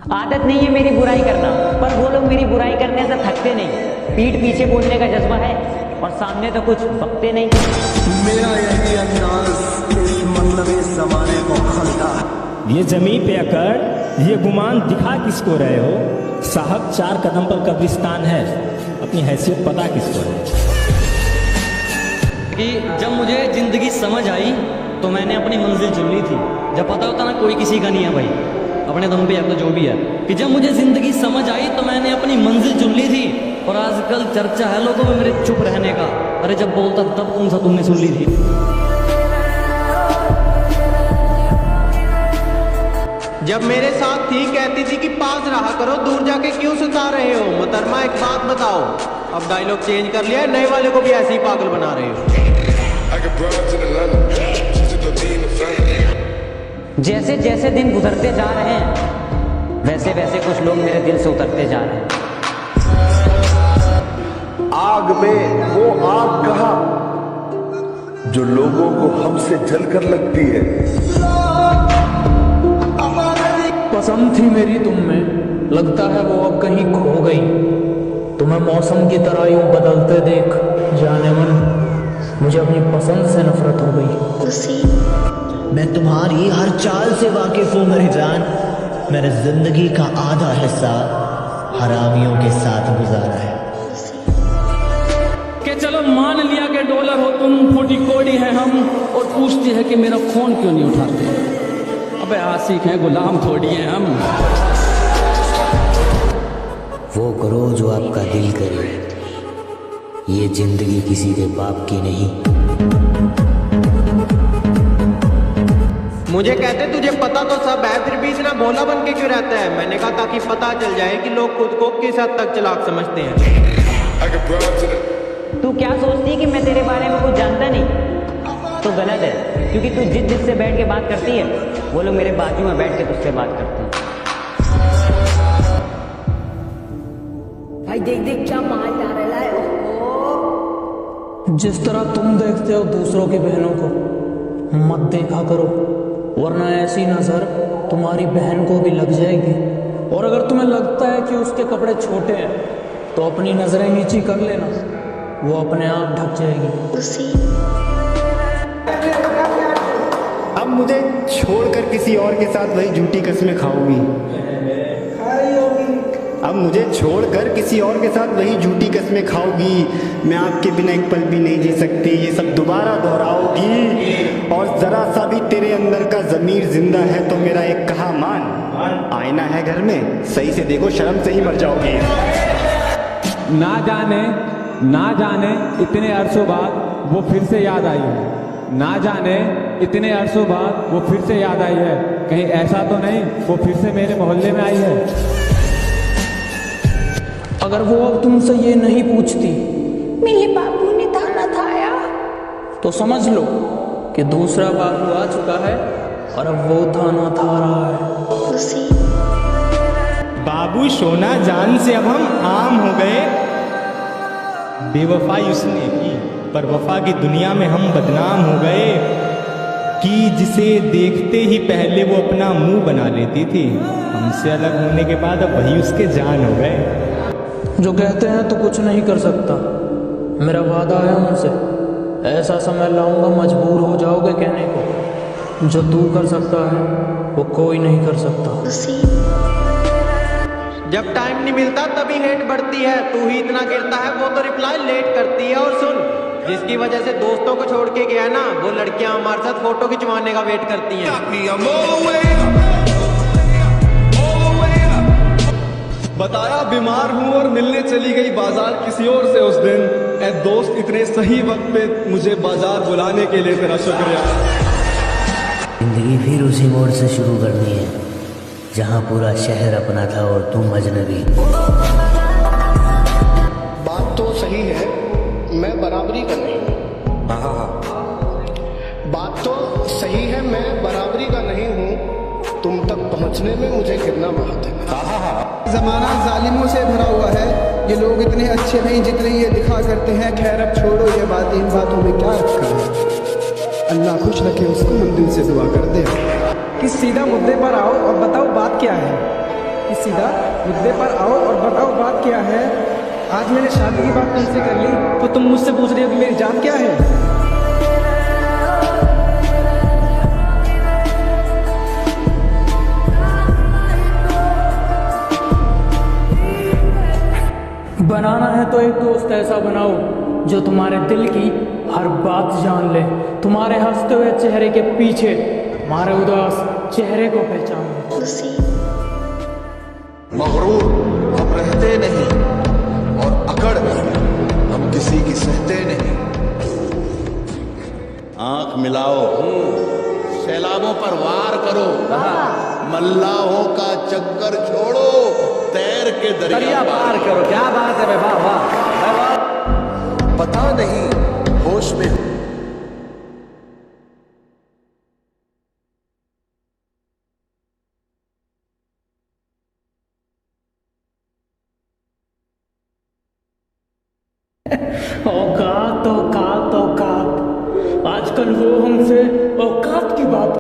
आदत नहीं है मेरी बुराई करना, पर वो लोग मेरी बुराई करने से थकते नहीं। पीठ पीछे बोलने का जज्बा है और सामने तो कुछ बकते नहीं। मेरा यही अंदाज इस मतलब जमाने को खलता। ये जमीन पे अकड़ ये गुमान दिखा किसको रहे हो? साहब 4 कदम पर कब्रिस्तान है, अपनी हैसियत पता किसको है? कि जब मुझे जिंदगी समझ आई तो मैंने अपनी मंजिल चुन ली थी। जब पता होता ना कोई किसी का नहीं है भाई, अपने दम पे या तो जो भी है, कि जब मुझे जिंदगी समझ आई तो मैंने अपनी मंजिल चुन ली थी। और आजकल चर्चा है लोगों में मेरे चुप रहने का। अरे जब बोलता तब कौन सा तुमने सुन ली थी? जब मेरे साथ थी कहती थी कि पास रहा करो, दूर जाके क्यों सुता रहे हो? मोहतरमा एक बात बताओ, अब डायलॉग चेंज कर लिया, नए वाले को भी ऐसे ही पागल बना रहे हो। जैसे जैसे दिन गुजरते जा रहे हैं वैसे वैसे कुछ लोग मेरे दिल से उतरते जा रहे हैं। आग में वो आग कहा जो लोगों को हमसे जलकर लगती है। पसंद थी मेरी तुम में, लगता है वो अब कहीं खो गई। तुम्हें मौसम की तरह यूं बदलते देख जाने मन मुझे अपनी पसंद से नफरत हो गई। मैं तुम्हारी हर चाल से वाकिफ हूँ मेरी जान। मैंने जिंदगी का आधा हिस्सा हरामियों के साथ गुजारा है। कि चलो मान लिया कि डॉलर हो तुम, फूटी कोड़ी है हम, और पूछती है कि मेरा फोन क्यों नहीं उठाते। अबे आशिक हैं, गुलाम थोड़ी हैं हम। वो करो जो आपका दिल करे, ये जिंदगी किसी के बाप की नहीं। मुझे कहते तुझे पता तो सब है, फिर भी इतना भोला बन के क्यों रहता है? मैंने कहा ताकि पता चल जाए कि लोग खुद को किस हद तक चालाक समझते हैं। तू क्या सोचती है कि मैं तेरे बारे में कुछ जानता नहीं? तो गलत है, क्योंकि तू जिससे बैठ के बात करती है वो लोग मेरे बाजू में बैठ के तुझसे बात करते हैं। भाई देख देख क्या माल जा रहा है। जिस तरह तुम देखते हो दूसरों की बहनों को, मत देखा करो, वरना ऐसी नजर तुम्हारी बहन को भी लग जाएगी। और अगर तुम्हें लगता है कि उसके कपड़े छोटे हैं तो अपनी नजरें नीची कर लेना, वो अपने आप ढक जाएगी। अब मुझे छोड़कर किसी और के साथ वही झूठी कस्में खाओगी। अब मुझे छोड़कर किसी और के साथ वही झूठी कस्में खाओगी। मैं आपके बिना एक पल भी नहीं जी सकती, ये सब दोबारा दोहराओगी। और जरा सा भी तेरे अंदर का ज़मीर जिंदा है तो मेरा एक कहा मान। आईना है घर में, सही से देखो, शर्म से ही मर जाओगी। ना जाने इतने अरसों बाद वो फिर से याद आई है। ना जाने इतने अरसों बाद वो फिर से याद आई है। कहीं ऐसा तो नहीं वो फिर से मेरे मोहल्ले में आई है। अगर वो अब तुमसे ये नहीं पूछती मेरे बाबू ने थाना थाया, तो समझ लो कि दूसरा बाबू आ चुका है और अब वो थाना था रहा है। बाबू सोना जान से अब हम आम हो गए। बेवफाई उसने की पर वफा की दुनिया में हम बदनाम हो गए। कि जिसे देखते ही पहले वो अपना मुंह बना लेती थी, हमसे अलग होने के बाद अब वही उसके जान हो गए। जो कहते हैं तो कुछ नहीं कर सकता, मेरा वादा है उनसे, ऐसा समय लाऊंगा मजबूर हो जाओगे कहने को, जो तू कर सकता है वो कोई नहीं कर सकता। जब टाइम नहीं मिलता तभी हेट बढ़ती है, तू ही इतना गिरता है वो तो रिप्लाई लेट करती है। और सुन, जिसकी वजह से दोस्तों को छोड़ के गया ना, वो लड़कियां हमारे साथ फोटो खिंचवाने का वेट करती हैं। बताया बीमार हूँ और मिलने चली गई बाजार किसी और से उस दिन। ए दोस्त, इतने सही वक्त पे मुझे बाजार बुलाने के लिए तेरा शुक्रिया। जिंदगी फिर उसी मोड़ से शुरू करनी है जहाँ पूरा शहर अपना था और तुम अजनबी। बात तो सही है, मैं बराबरी का नहीं हूँ। बात तो सही है, मैं बराबरी का नहीं हूँ। तुम तक पहुँचने में मुझे कितना वक्त है। ज़माना जालिमों से भरा हुआ है, ये लोग इतने अच्छे नहीं जितने ये दिखा करते हैं। खैर अब छोड़ो ये बातें, इन बातों में क्या रखा है। अल्लाह खुश रखे उसको, मंदिर से दुआ कर दे। कि सीधा मुद्दे पर आओ और बताओ बात क्या है। कि सीधा मुद्दे पर आओ और बताओ बात क्या है। आज मैंने शादी की बात तुमसे कर ली तो तुम मुझसे पूछ रही हो कि मेरी जात क्या है। बनाना है तो एक दोस्त ऐसा बनाओ जो तुम्हारे दिल की हर बात जान ले, तुम्हारे हंसते हुए चेहरे के पीछे तुम्हारे उदास चेहरे को पहचान ले। मगरूर हम रहते नहीं और अकड़ में हम किसी की सहते नहीं। आंख मिलाओ, सैलाबों पर वार करो, मल्लाहों का चक्कर छोड़ो, तैर के दरिया पार करो। क्या बात है, वाह वाह। पता नहीं होश में हूं। औकात औकात औकात, आजकल वो हमसे औकात की बात